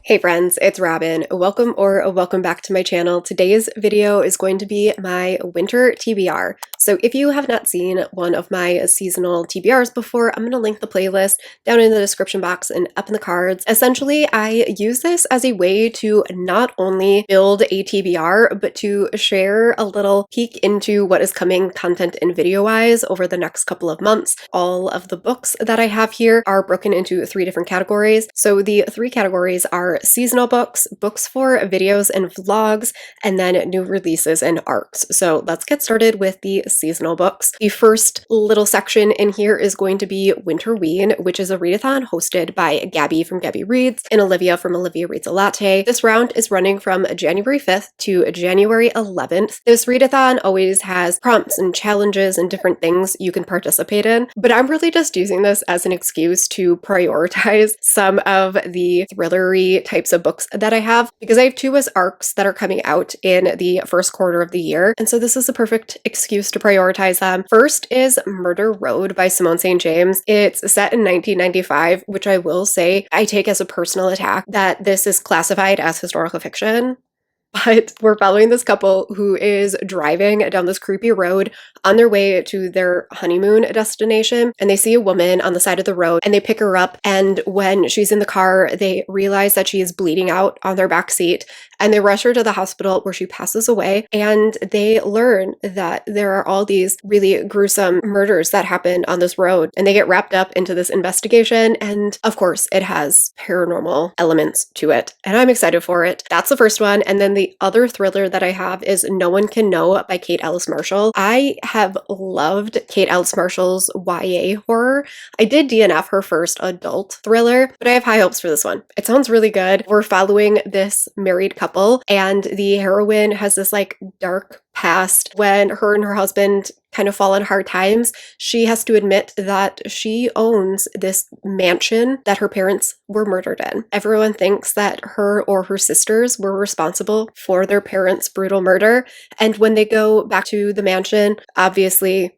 Hey friends, it's Robin. Welcome back to my channel. Today's video is going to be my winter TBR. So if you have not seen one of my seasonal TBRs before, I'm going to link the playlist down in the description box and up in the cards. Essentially, I use this as a way to not only build a TBR, but to share a little peek into what is coming content and video-wise over the next couple of months. All of the books that I have here are broken into 3 different categories. So the 3 categories are seasonal books, books for videos and vlogs, and then new releases and arcs. So let's get started with the seasonal books. The first little section in here is going to be Winter Ween, which is a readathon hosted by Gabby from Gabby Reads and Olivia from Olivia Reads a Latte. This round is running from January 5th to January 11th. This readathon always has prompts and challenges and different things you can participate in, but I'm really just using this as an excuse to prioritize some of the thrillery types of books that I have, because I have 2 as arcs that are coming out in the first quarter of the year, and so this is a perfect excuse to prioritize them. First is Murder Road by Simone St. James. It's set in 1995, which I will say I take as a personal attack that this is classified as historical fiction. But we're following this couple who is driving down this creepy road on their way to their honeymoon destination, and they see a woman on the side of the road and they pick her up, and when she's in the car they realize that she is bleeding out on their back seat, and they rush her to the hospital where she passes away, and they learn that there are all these really gruesome murders that happen on this road, and they get wrapped up into this investigation, and of course it has paranormal elements to it, and I'm excited for it. That's the first one. And then the other thriller that I have is No One Can Know by Kate Ellis Marshall. I have loved Kate Ellis Marshall's YA horror. I did DNF her first adult thriller, but I have high hopes for this one. It sounds really good. We're following this married couple, and the heroine has this like dark past. When her and her husband kind of fall on hard times, she has to admit that she owns this mansion that her parents were murdered in. Everyone thinks that her or her sisters were responsible for their parents' brutal murder, and when they go back to the mansion, obviously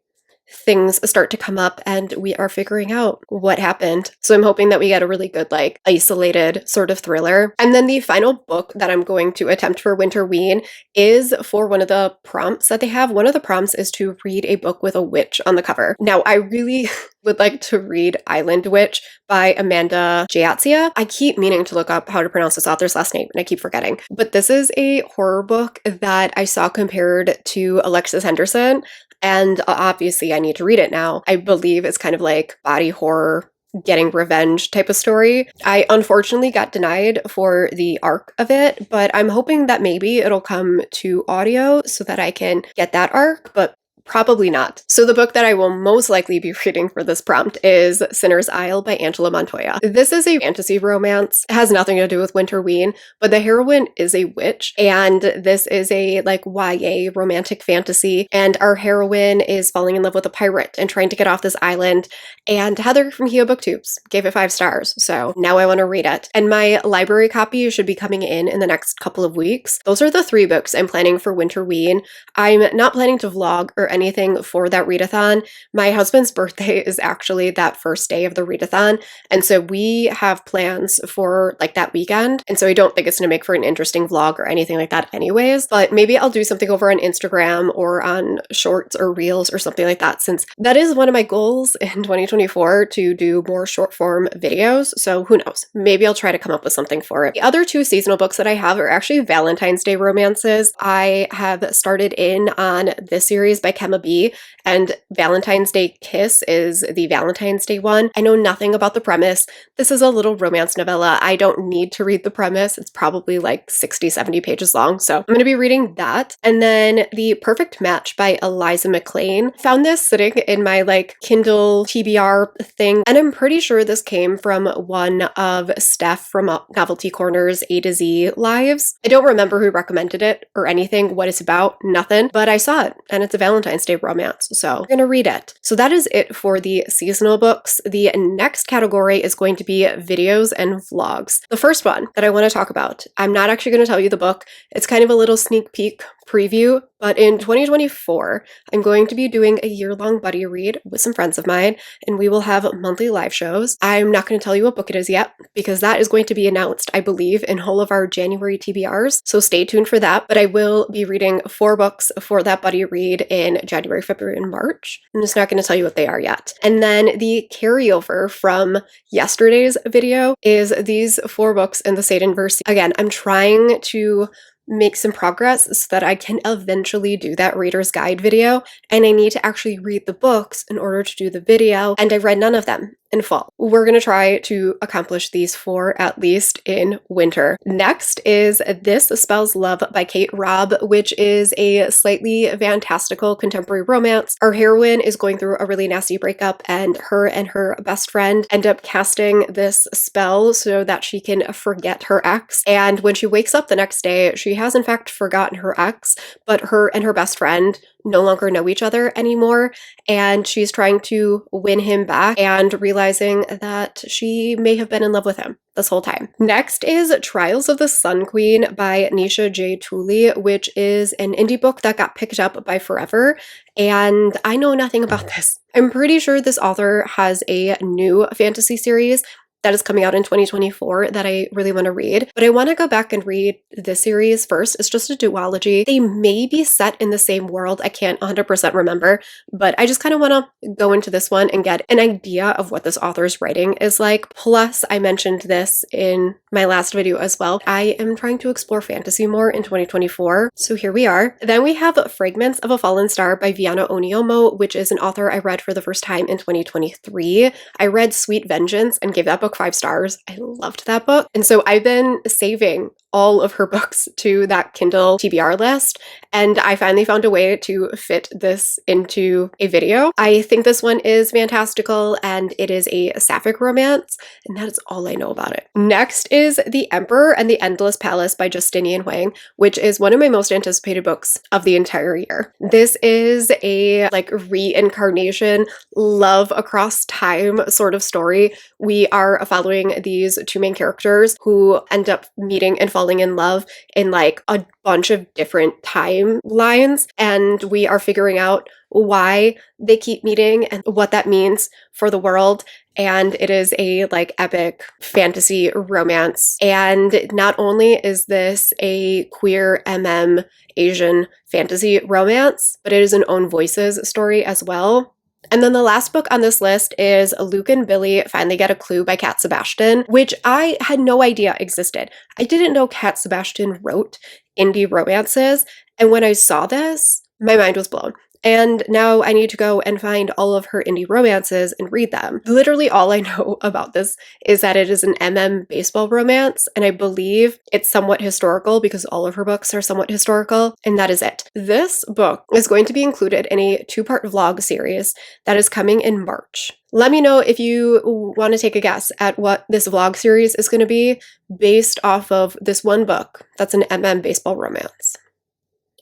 things start to come up and we are figuring out what happened. So I'm hoping that we get a really good, like, isolated sort of thriller. And then the final book that I'm going to attempt for Winter Ween is for one of the prompts that they have. One of the prompts is to read a book with a witch on the cover. Now, I really would like to read Island Witch by Amanda Giazzia. I keep meaning to look up how to pronounce this author's last name and I keep forgetting. But this is a horror book that I saw compared to Alexis Henderson, and obviously I need to read it now. I believe it's kind of like body horror, getting revenge type of story. I unfortunately got denied for the arc of it, but I'm hoping that maybe it'll come to audio so that I can get that arc, but probably not. So the book that I will most likely be reading for this prompt is Sinner's Isle by Angela Montoya. This is a fantasy romance. It has nothing to do with Winter Ween, but the heroine is a witch, and this is a like YA romantic fantasy, and our heroine is falling in love with a pirate and trying to get off this island, and Heather from Hio Booktubes gave it 5 stars, so now I want to read it. And my library copy should be coming in the next couple of weeks. Those are the 3 books I'm planning for Winter Ween. I'm not planning to vlog or anything for that readathon. My husband's birthday is actually that first day of the readathon, and so we have plans for like that weekend, and so I don't think it's going to make for an interesting vlog or anything like that anyways, but maybe I'll do something over on Instagram or on shorts or reels or something like that, since that is one of my goals in 2024 to do more short form videos, so who knows, maybe I'll try to come up with something for it. The other 2 seasonal books that I have are actually Valentine's Day romances. I have started in on this series by Emma B, and Valentine's Day Kiss is the Valentine's Day one. I know nothing about the premise. This is a little romance novella. I don't need to read the premise. It's probably like 60-70 pages long, so I'm going to be reading that. And then The Perfect Match by Eliza McLean. Found this sitting in my like Kindle TBR thing, and I'm pretty sure this came from one of Stef from Novelty Corner's A to Z lives. I don't remember who recommended it or anything, what it's about, nothing, but I saw it, and it's a Valentine's Day romance, so I'm gonna read it. So that is it for the seasonal books. The next category is going to be videos and vlogs. The first one that I want to talk about, I'm not actually going to tell you the book. It's kind of a little sneak peek preview, but in 2024, I'm going to be doing a year-long buddy read with some friends of mine, and we will have monthly live shows. I'm not going to tell you what book it is yet, because that is going to be announced, I believe, in all of our January TBRs, so stay tuned for that. But I will be reading 4 books for that buddy read in January, February, and March. I'm just not going to tell you what they are yet. And then the carryover from yesterday's video is these 4 books in the Seidenverse. Again, I'm trying to make some progress so that I can eventually do that reader's guide video, and I need to actually read the books in order to do the video, and I've read none of them in full. We're going to try to accomplish these 4 at least in winter. Next is This Spells Love by Kate Robb, which is a slightly fantastical contemporary romance. Our heroine is going through a really nasty breakup, and her best friend end up casting this spell so that she can forget her ex. And when she wakes up the next day, she has in fact forgotten her ex, but her and her best friend no longer know each other anymore, and she's trying to win him back and realizing that she may have been in love with him this whole time. Next is Trials of the Sun Queen by Nisha J. Tooley, which is an indie book that got picked up by Forever, and I know nothing about this. I'm pretty sure this author has a new fantasy series that is coming out in 2024 that I really want to read, but I want to go back and read this series first. It's just a duology. They may be set in the same world. I can't 100% remember, but I just kind of want to go into this one and get an idea of what this author's writing is like. Plus, I mentioned this in my last video as well. I am trying to explore fantasy more in 2024, so here we are. Then we have Fragments of a Fallen Star by Viana Oniomo, which is an author I read for the first time in 2023. I read Sweet Vengeance and gave that book 5 stars. I loved that book. And so I've been saving all of her books to that Kindle TBR list, and I finally found a way to fit this into a video. I think this one is fantastical, and it is a sapphic romance, and that is all I know about it. Next is The Emperor and the Endless Palace by Justinian Wang, which is one of my most anticipated books of the entire year. This is a reincarnation, love across time sort of story. We are following these 2 main characters who end up meeting and falling in love in a bunch of different timelines, and we are figuring out why they keep meeting and what that means for the world. And it is a epic fantasy romance. And not only is this a queer Asian fantasy romance, but it is an Own Voices story as well. And then the last book on this list is Luke and Billy Finally Get a Clue by Cat Sebastian, which I had no idea existed. I didn't know Cat Sebastian wrote indie romances, and when I saw this, my mind was blown. And now I need to go and find all of her indie romances and read them. Literally all I know about this is that it is an baseball romance, and I believe it's somewhat historical because all of her books are somewhat historical, and that is it. This book is going to be included in a 2-part vlog series that is coming in March. Let me know if you want to take a guess at what this vlog series is going to be based off of this one book that's an baseball romance.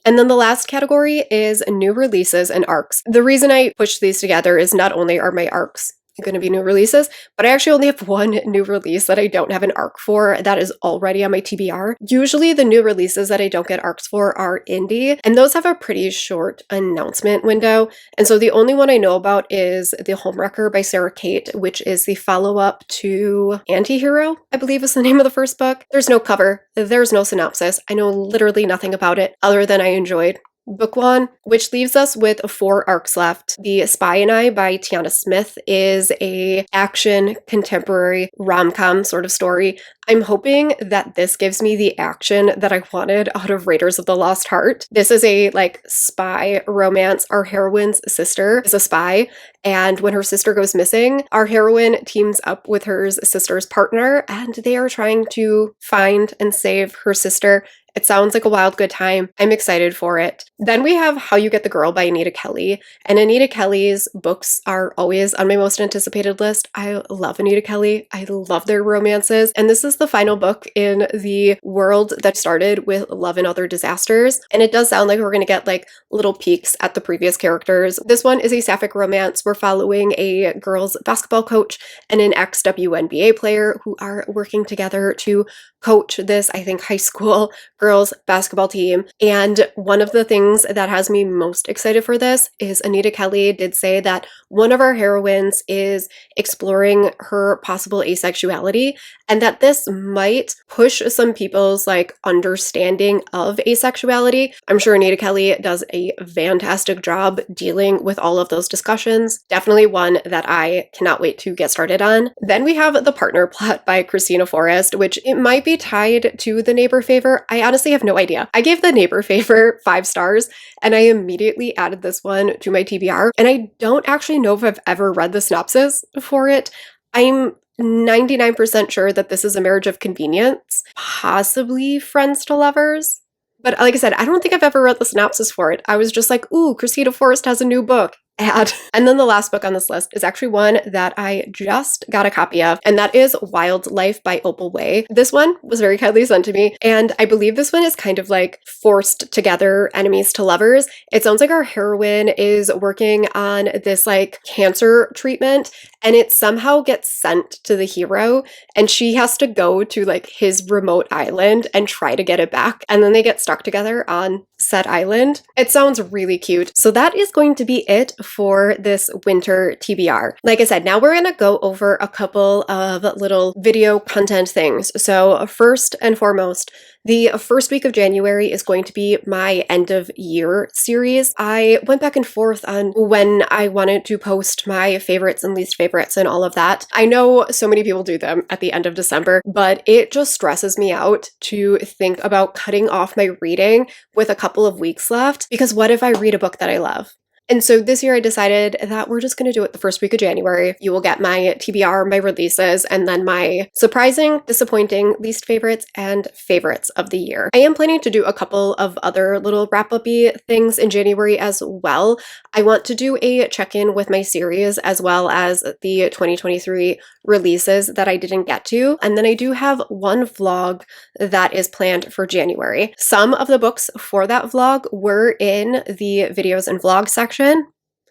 And then the last category is new releases and arcs. The reason I pushed these together is not only are my arcs going to be new releases, but I actually only have 1 new release that I don't have an arc for that is already on my TBR. Usually the new releases that I don't get arcs for are indie, and those have a pretty short announcement window. And so the only one I know about is The Homewrecker by Sarah Kate, which is the follow-up to Antihero, I believe is the name of the first book. There's no cover, there's no synopsis. I know literally nothing about it other than I enjoyed book 1, which leaves us with 4 arcs left. The Spy and I by Tiana Smith is a action contemporary rom-com sort of story. I'm hoping that this gives me the action that I wanted out of Raiders of the Lost Heart. This is a spy romance. Our heroine's sister is a spy, and when her sister goes missing, our heroine teams up with her sister's partner, and they are trying to find and save her sister. It sounds like a wild good time. I'm excited for it. Then we have How You Get the Girl by Anita Kelly. And Anita Kelly's books are always on my most anticipated list. I love Anita Kelly. I love their romances. And this is the final book in the world that started with Love and Other Disasters. And it does sound like we're going to get little peeks at the previous characters. This one is a sapphic romance. We're following a girls basketball coach and an ex-WNBA player who are working together to coach this, I think, high school girls girls basketball team. And one of the things that has me most excited for this is Anita Kelly did say that one of our heroines is exploring her possible asexuality, and that this might push some people's like understanding of asexuality. I'm sure Anita Kelly does a fantastic job dealing with all of those discussions. Definitely one that I cannot wait to get started on. Then we have The Partner Plot by Christina Forrest, which it might be tied to The Neighbor Favor. I honestly have no idea. I gave The Neighbor Favor 5 stars and I immediately added this one to my TBR. And I don't actually know if I've ever read the synopsis for it. I'm 99% sure that this is a marriage of convenience, possibly friends to lovers. But like I said, I don't think I've ever read the synopsis for it. I was just like, ooh, Christina Forrest has a new book. Add. And then the last book on this list is actually one that I just got a copy of, and that is Wildlife by Opal Way. This one was very kindly sent to me, and I believe this one is kind of like forced together enemies to lovers. It sounds like our heroine is working on this like cancer treatment, and it somehow gets sent to the hero, and she has to go to like his remote island and try to get it back, and then they get stuck together on said island. It sounds really cute. So that is going to be it for this winter TBR. Like I said, now we're gonna go over a couple of little video content things. So first and foremost, the first week of January is going to be my end of year series. I went back and forth on when I wanted to post my favorites and least favorites and all of that. I know so many people do them at the end of December, but it just stresses me out to think about cutting off my reading with a couple of weeks left, because what if I read a book that I love? And so this year I decided that we're just going to do it the first week of January. You will get my TBR, my releases, and then my surprising, disappointing, least favorites, and favorites of the year. I am planning to do a couple of other little wrap-up-y things in January as well. I want to do a check-in with my series as well as the 2023 releases that I didn't get to. And then I do have one vlog that is planned for January. Some of the books for that vlog were in the videos and vlog section.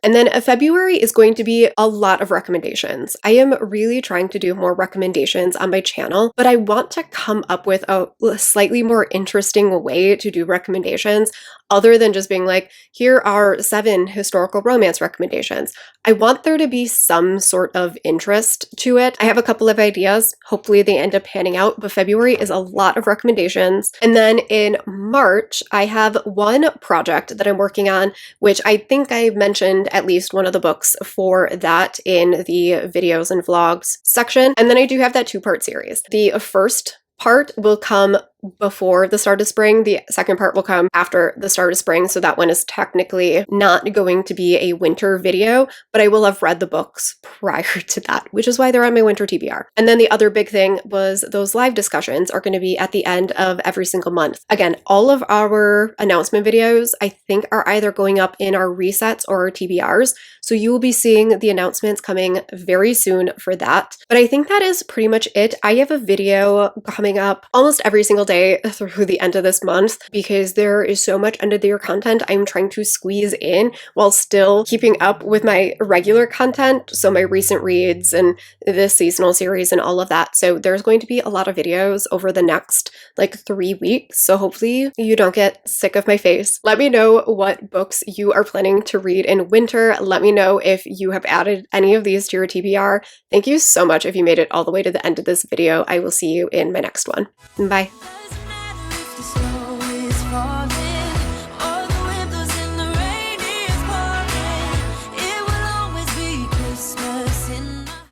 And then February is going to be a lot of recommendations. I am really trying to do more recommendations on my channel, but I want to come up with a slightly more interesting way to do recommendations other than just being like, here are 7 historical romance recommendations. I want there to be some sort of interest to it. I have a couple of ideas. Hopefully they end up panning out, but February is a lot of recommendations. And then in March, I have one project that I'm working on, which I think I mentioned at least one of the books for that in the videos and vlogs section. And then I do have that 2-part series. The first part will come before the start of spring. The second part will come after the start of spring. So that one is technically not going to be a winter video, but I will have read the books prior to that, which is why they're on my winter TBR. And then the other big thing was those live discussions are going to be at the end of every single month. Again, all of our announcement videos, I think, are either going up in our resets or our TBRs. So you will be seeing the announcements coming very soon for that. But I think that is pretty much it. I have a video coming up almost every single day through the end of this month because there is so much end of the year content I'm trying to squeeze in while still keeping up with my regular content. So my recent reads and this seasonal series and all of that. So there's going to be a lot of videos over the next like 3 weeks. So hopefully you don't get sick of my face. Let me know what books you are planning to read in winter. Let me know if you have added any of these to your TBR. Thank you so much if you made it all the way to the end of this video. I will see you in my next one. Bye.